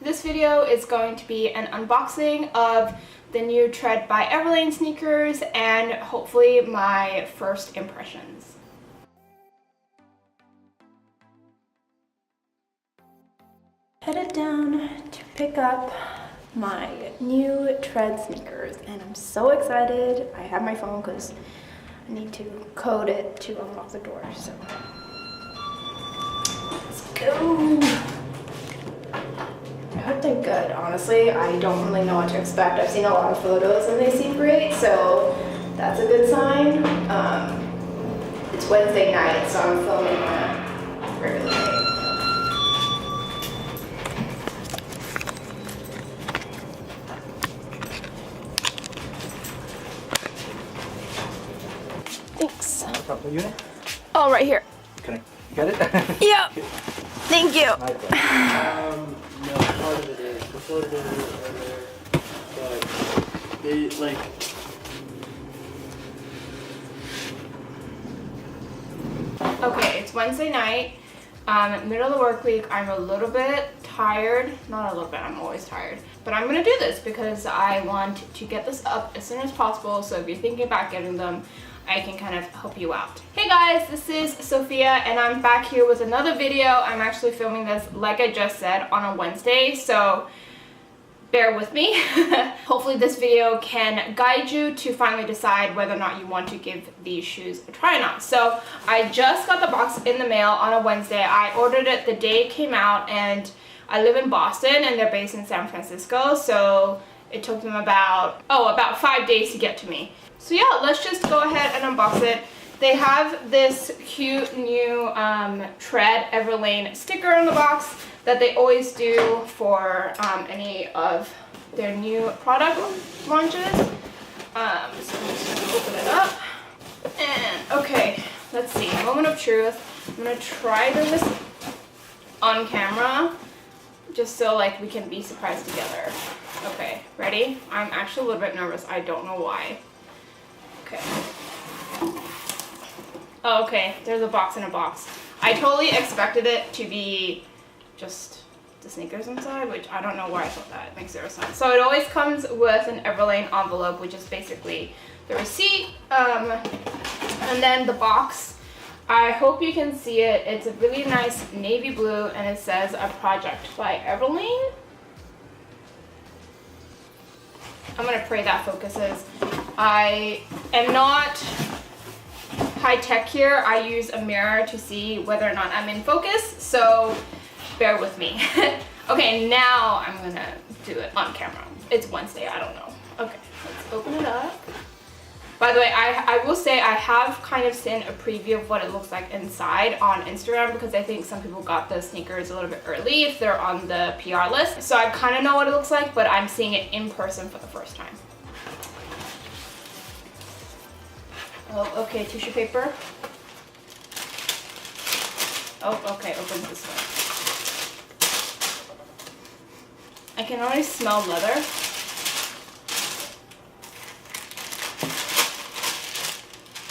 This video is going to be an unboxing of the new Tread by Everlane sneakers and hopefully my first impressions. Headed down to pick up my new Tread sneakers and I'm so excited. I have my phone because I need to code it to unlock the door, so let's go. I hope they're good. Honestly, I don't really know what to expect. I've seen a lot of photos and they seem great, so that's a good sign. It's Wednesday night, so I'm filming that very late. Thanks. Unit? Oh, right here. Can I get it? Yeah. Thank you. No, part of it is. The floater is right there. But they like. Okay, it's Wednesday night. Middle of the work week. I'm a little bit tired. Not a little bit, I'm always tired. But I'm gonna do this because I want to get this up as soon as possible. So if you're thinking about getting them, I can kind of help you out. Hey guys, this is Sophia and I'm back here with another video. I'm actually filming this, like I just said, on a Wednesday, so bear with me. Hopefully this video can guide you to finally decide whether or not you want to give these shoes a try or not. So I just got the box in the mail on a Wednesday. I ordered it the day it came out and I live in Boston and they're based in San Francisco, so it took them about 5 days to get to me. So yeah, let's just go ahead and unbox it. They have this cute new Tread Everlane sticker on the box that they always do for any of their new product launches. So I'm just gonna open it up. And okay, let's see, moment of truth. I'm gonna try this on camera just so like we can be surprised together. Okay, ready? I'm actually a little bit nervous. I don't know why. Okay. Oh, okay, there's a box in a box. I totally expected it to be just the sneakers inside, which I don't know why I thought that. It makes zero sense. So it always comes with an Everlane envelope, which is basically the receipt. And then the box, I hope you can see it. It's a really nice navy blue and it says a project by Everlane. I'm gonna pray that focuses. I am not high tech here. I use a mirror to see whether or not I'm in focus, so bear with me. Okay, now I'm gonna do it on camera. It's Wednesday, I don't know. Okay, let's open it up. By the way, I will say I have kind of seen a preview of what it looks like inside on Instagram because I think some people got the sneakers a little bit early if they're on the PR list. So I kind of know what it looks like, but I'm seeing it in person for the first time. Oh, okay, tissue paper. Oh, okay, opens this way. I can already smell leather.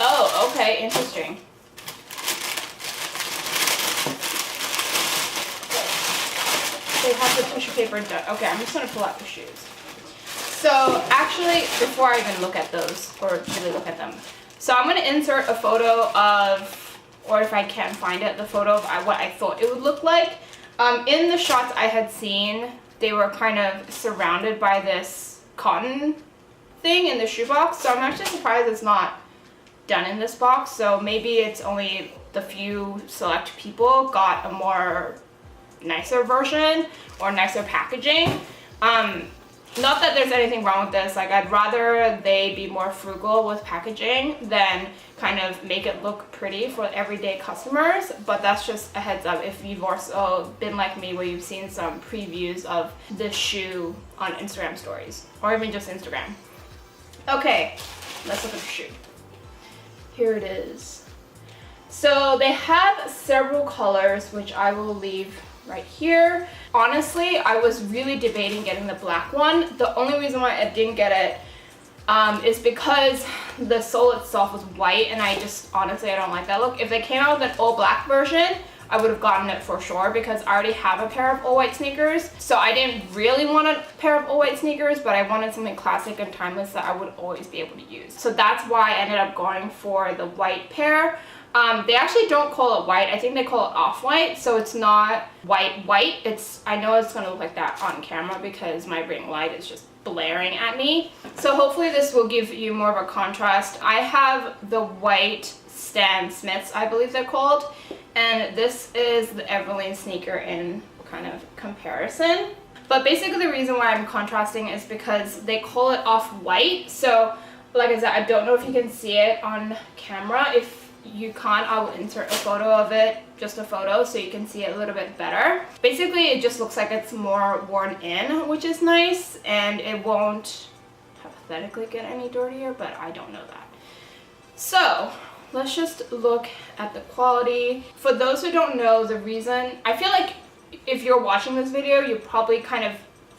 Oh, okay, interesting. They have the tissue paper done. Okay, I'm just gonna pull out the shoes. So actually, before I even look at those, or really look at them, so I'm gonna insert a photo of, or if I can find it, the photo of what I thought it would look like. In the shots I had seen, they were kind of surrounded by this cotton thing in the shoebox, so I'm actually surprised it's not done in this box. So maybe it's only the few select people got a more nicer version or nicer packaging. Not that there's anything wrong with this, like I'd rather they be more frugal with packaging than kind of make it look pretty for everyday customers, but that's just a heads up if you've also been like me where you've seen some previews of this shoe on Instagram stories or even just Instagram. Okay, let's look at the shoe. Here it is. So they have several colors, which I will leave right here. Honestly, I was really debating getting the black one. The only reason why I didn't get it is because the sole itself was white and I just honestly I don't like that look. If they came out with an all black version, I would have gotten it for sure because I already have a pair of all white sneakers. So I didn't really want a pair of all white sneakers, but I wanted something classic and timeless that I would always be able to use. So that's why I ended up going for the white pair. They actually don't call it white. I think they call it off-white, so it's not white. I know it's gonna look like that on camera because my ring light is just blaring at me. So hopefully this will give you more of a contrast. I have the white Stan Smiths, I believe they're called, and this is the Everlane sneaker in kind of comparison. But basically the reason why I'm contrasting is because they call it off-white. So like I said, I don't know if you can see it on camera. If you can't, I will insert a photo of it, just a photo, so you can see it a little bit better. Basically it just looks like it's more worn in, which is nice, and it won't hypothetically get any dirtier, but I don't know that. So let's just look at the quality. For those who don't know, the reason, I feel like if you're watching this video, you've probably kind of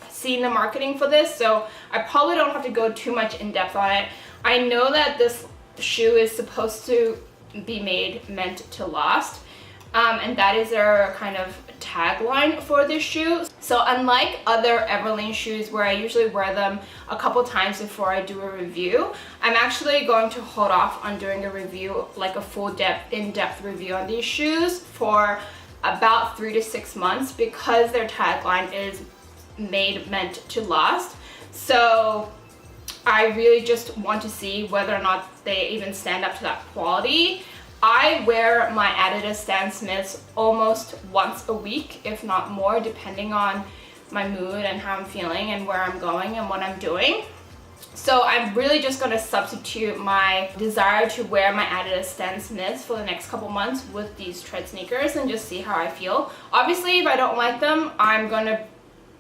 seen the marketing for this, so I probably don't have to go too much in depth on it. I know that this shoe is supposed to be meant to last, and that is their kind of tagline for this shoe. So unlike other Everlane shoes where I usually wear them a couple times before I do a review, I'm actually going to hold off on doing a review, like a full in-depth review on these shoes for about 3 to 6 months because their tagline is meant to last. So I really just want to see whether or not they even stand up to that quality. I wear my Adidas Stan Smiths almost once a week, if not more, depending on my mood and how I'm feeling and where I'm going and what I'm doing. So I'm really just going to substitute my desire to wear my Adidas Stan Smiths for the next couple months with these tread sneakers and just see how I feel. Obviously, if I don't like them, I'm going to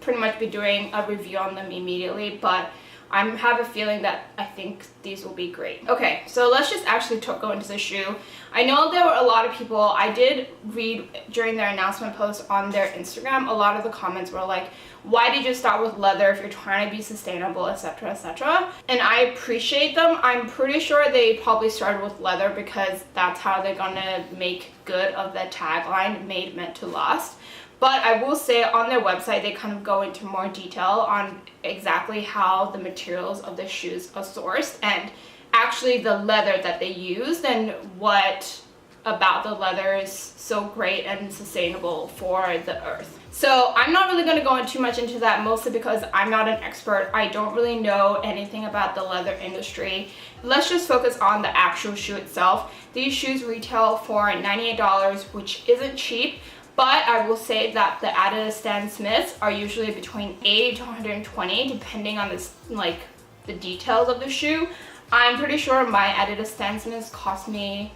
pretty much be doing a review on them immediately, but I have a feeling that I think these will be great. Okay, so let's just actually go into the shoe. I know there were a lot of people, I did read during their announcement post on their Instagram, a lot of the comments were like, why did you start with leather if you're trying to be sustainable, etc., etc. And I appreciate them. I'm pretty sure they probably started with leather because that's how they're gonna make good of the tagline, meant to last. But I will say on their website, they kind of go into more detail on exactly how the materials of the shoes are sourced and actually the leather that they used and what about the leather is so great and sustainable for the earth. So I'm not really going to go into too much into that, mostly because I'm not an expert. I don't really know anything about the leather industry. Let's just focus on the actual shoe itself. These shoes retail for $98, which isn't cheap. But I will say that the Adidas Stan Smiths are usually between $80 to $120, depending on this, like the details of the shoe. I'm pretty sure my Adidas Stan Smiths cost me,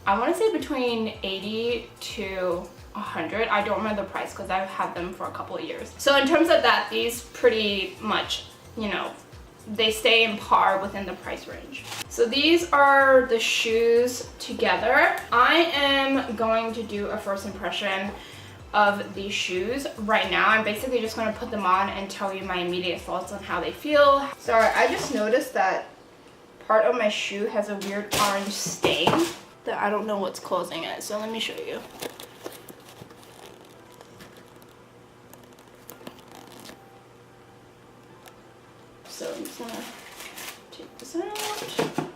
I want to say between $80 to $100. I don't remember the price because I've had them for a couple of years. So in terms of that, these pretty much, you know, they stay in par within the price range. So these are the shoes together. I am going to do a first impression of these shoes right now. I'm basically just going to put them on and tell you my immediate thoughts on how they feel. Sorry, I just noticed that part of my shoe has a weird orange stain that I don't know what's causing it. So let me show you. So I'm just gonna take this out.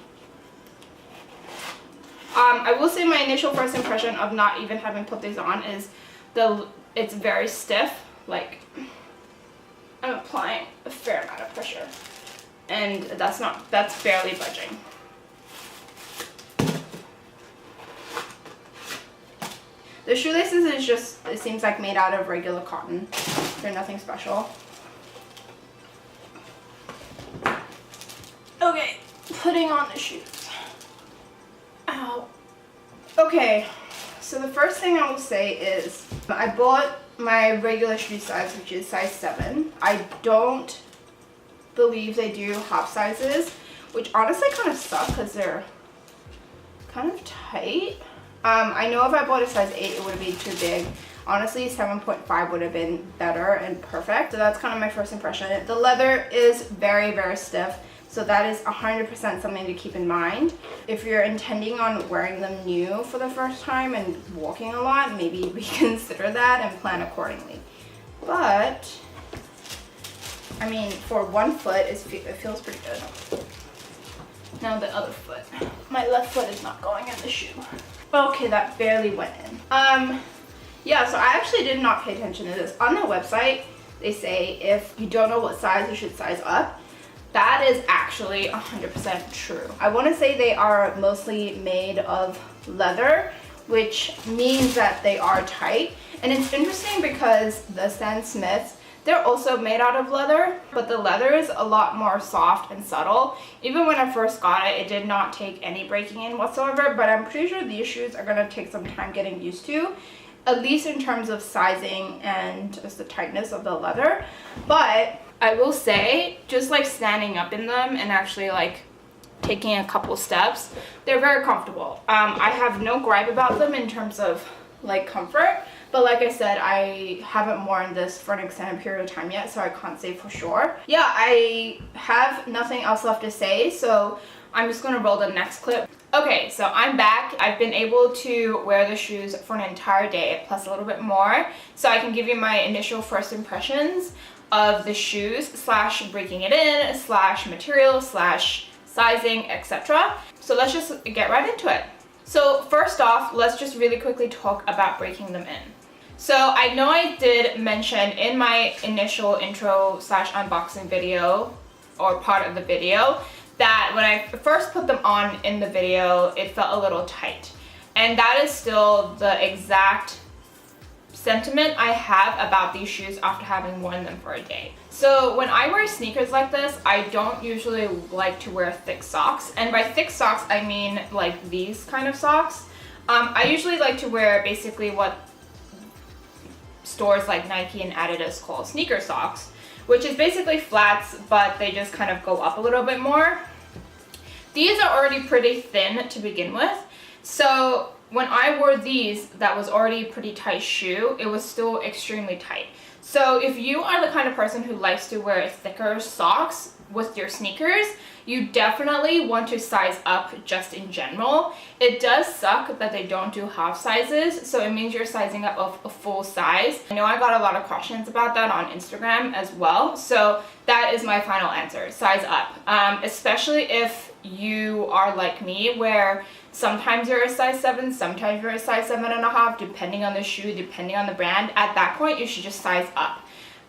I will say my initial first impression of not even having put these on is it's very stiff. Like I'm applying a fair amount of pressure, and that's barely budging. The shoelaces is just, it seems like made out of regular cotton. They're nothing special. Okay, putting on the shoes. Ow. Okay, so the first thing I will say is I bought my regular shoe size, which is size 7. I don't believe they do half sizes, which honestly kind of suck because they're kind of tight. I know if I bought a size 8, it would have been too big. Honestly, 7.5 would have been better and perfect. So that's kind of my first impression. The leather is very, very stiff. So that is 100% something to keep in mind. If you're intending on wearing them new for the first time and walking a lot, maybe reconsider that and plan accordingly. But, I mean, for one foot, it feels pretty good. Now the other foot. My left foot is not going in the shoe. Okay, that barely went in. Yeah, so I actually did not pay attention to this. On their website, they say if you don't know what size, you should size up. That is actually 100% true. I want to say they are mostly made of leather, which means that they are tight. And it's interesting because the Stan Smiths, they're also made out of leather, but the leather is a lot more soft and subtle. Even when I first got it, it did not take any breaking in whatsoever, but I'm pretty sure these shoes are gonna take some time getting used to, at least in terms of sizing and just the tightness of the leather. But I will say, just like standing up in them and actually like taking a couple steps, they're very comfortable. I have no gripe about them in terms of like comfort, but like I said, I haven't worn this for an extended period of time yet, so I can't say for sure. Yeah, I have nothing else left to say, so I'm just gonna roll the next clip. Okay, so I'm back. I've been able to wear the shoes for an entire day, plus a little bit more, so I can give you my initial first impressions of the shoes slash breaking it in slash material slash sizing, etc. So let's just get right into it. So first off, let's just really quickly talk about breaking them in. So I know I did mention in my initial intro slash unboxing video, or part of the video, that when I first put them on in the video, it felt a little tight. And that is still the exact sentiment I have about these shoes after having worn them for a day. So when I wear sneakers like this, I don't usually like to wear thick socks. And by thick socks, I mean like these kind of socks. I usually like to wear basically what stores like Nike and Adidas call sneaker socks, which is basically flats, but they just kind of go up a little bit more. These are already pretty thin to begin with. So when I wore these, that was already a pretty tight shoe, it was still extremely tight. So if you are the kind of person who likes to wear thicker socks with your sneakers, you definitely want to size up just in general. It does suck that they don't do half sizes, so it means you're sizing up a full size. I know I got a lot of questions about that on Instagram as well, so that is my final answer, size up. Especially if you are like me, where sometimes you're a size 7, sometimes you're a size 7.5, depending on the shoe, depending on the brand. At that point, you should just size up.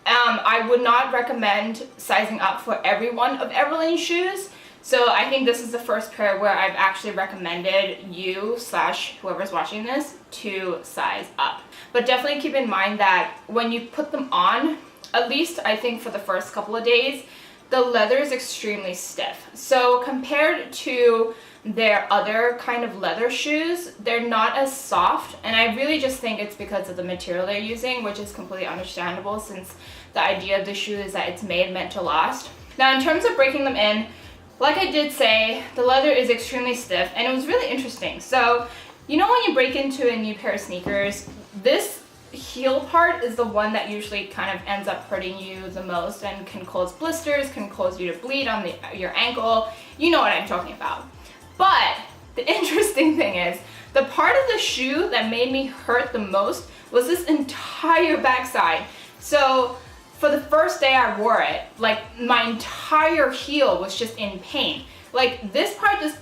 I would not recommend sizing up for every one of Everlane shoes. So I think this is the first pair where I've actually recommended you slash whoever's watching this to size up. But definitely keep in mind that when you put them on, at least I think for the first couple of days, the leather is extremely stiff. So compared to their other kind of leather shoes, they're not as soft, and I really just think it's because of the material they're using, which is completely understandable since the idea of the shoe is that it's meant to last. Now in terms of breaking them in, like I did say, the leather is extremely stiff, and it was really interesting. So you know when you break into a new pair of sneakers, this heel part is the one that usually kind of ends up hurting you the most and can cause blisters, can cause you to bleed on your ankle. You know what I'm talking about. But the interesting thing is, the part of the shoe that made me hurt the most was this entire backside. So for the first day I wore it, like my entire heel was just in pain. Like this part just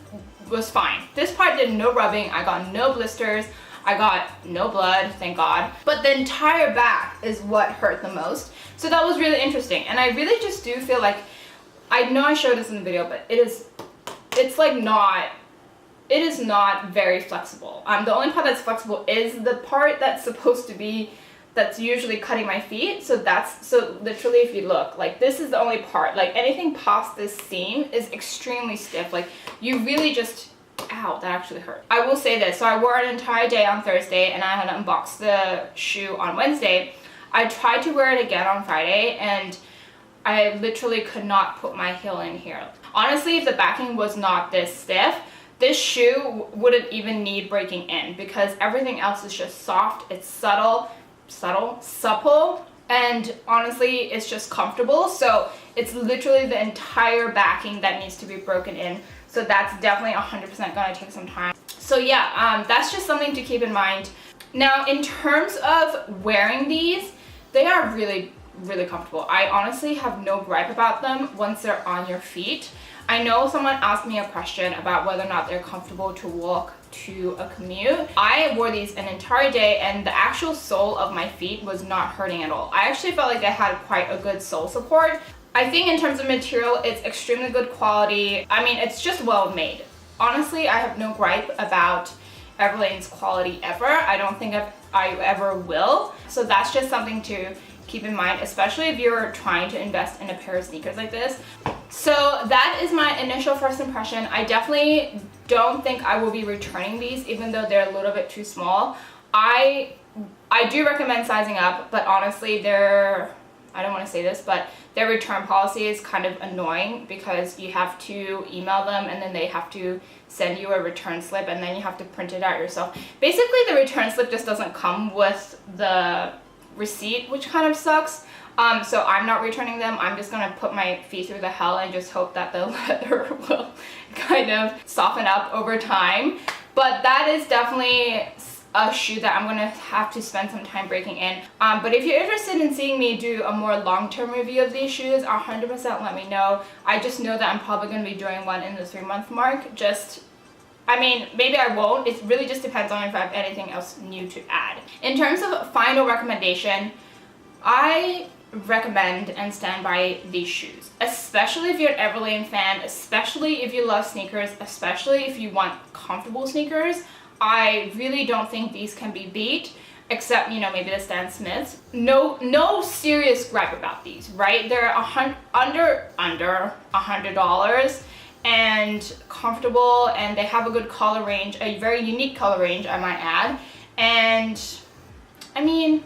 was fine. This part did no rubbing, I got no blisters, I got no blood, thank God. But the entire back is what hurt the most. So that was really interesting. And I really just do feel like, I know I showed this in the video, but it is not very flexible. The only part that's flexible is the part that's usually cutting my feet. So literally if you look, like this is the only part, like anything past this seam is extremely stiff. Like you really just, ow, that actually hurt. I will say this, so I wore an entire day on Thursday and I had unboxed the shoe on Wednesday. I tried to wear it again on Friday and I literally could not put my heel in here. Honestly, if the backing was not this stiff, this shoe wouldn't even need breaking in because everything else is just soft, it's supple, and honestly it's just comfortable. So it's literally the entire backing that needs to be broken in, so that's definitely 100% gonna take some time. So yeah, that's just something to keep in mind. Now in terms of wearing these, they are really comfortable. I honestly have no gripe about them once they're on your feet. I know someone asked me a question about whether or not they're comfortable to walk to a commute. I wore these an entire day and the actual sole of my feet was not hurting at all. I actually felt like they had quite a good sole support. I think in terms of material, it's extremely good quality. I mean, it's just well made. Honestly, I have no gripe about Everlane's quality ever. I don't think I ever will. So that's just something to keep in mind, especially if you're trying to invest in a pair of sneakers like this. So that is my initial first impression. I definitely don't think I will be returning these, even though they're a little bit too small. I do recommend sizing up, but honestly I don't want to say this, but their return policy is kind of annoying because you have to email them and then they have to send you a return slip and then you have to print it out yourself. Basically, the return slip just doesn't come with the receipt, which kind of sucks. So I'm not returning them. I'm just gonna put my feet through the hell and just hope that the leather will kind of soften up over time. But that is definitely a shoe that I'm gonna have to spend some time breaking in. But if you're interested in seeing me do a more long-term review of these shoes, 100% let me know. I just know that I'm probably gonna be doing one in the 3-month mark. I mean, maybe I won't. It really just depends on if I have anything else new to add. In terms of final recommendation, I recommend and stand by these shoes, especially if you're an Everlane fan, especially if you love sneakers, especially if you want comfortable sneakers. I really don't think these can be beat, except, you know, maybe the Stan Smiths. No serious gripe about these, right? They're under $100 and comfortable, and they have a good color range, a very unique color range, I might add. And I mean,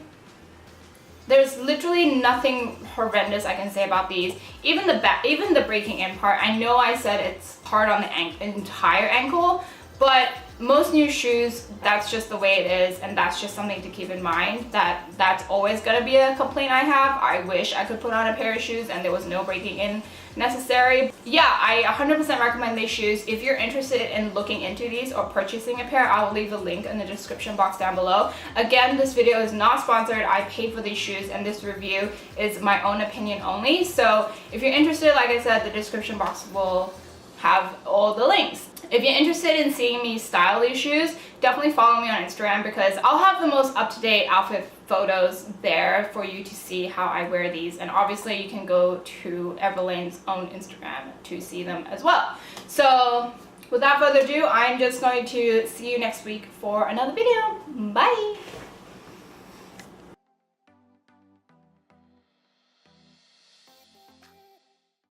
there's literally nothing horrendous I can say about these. Even the breaking in part, I know I said it's hard on the entire ankle, but most new shoes, that's just the way it is, and that's just something to keep in mind. That's always gonna be a complaint I have. I wish I could put on a pair of shoes and there was no breaking in necessary. Yeah, I 100% recommend these shoes. If you're interested in looking into these or purchasing a pair, I will leave a link in the description box down below. Again, this video is not sponsored. I paid for these shoes and this review is my own opinion only. So if you're interested, like I said, the description box will have all the links. If you're interested in seeing me style these shoes, definitely follow me on Instagram because I'll have the most up-to-date outfit photos there for you to see how I wear these. And obviously you can go to Everlane's own Instagram to see them as well. So without further ado, I'm just going to see you next week for another video. Bye!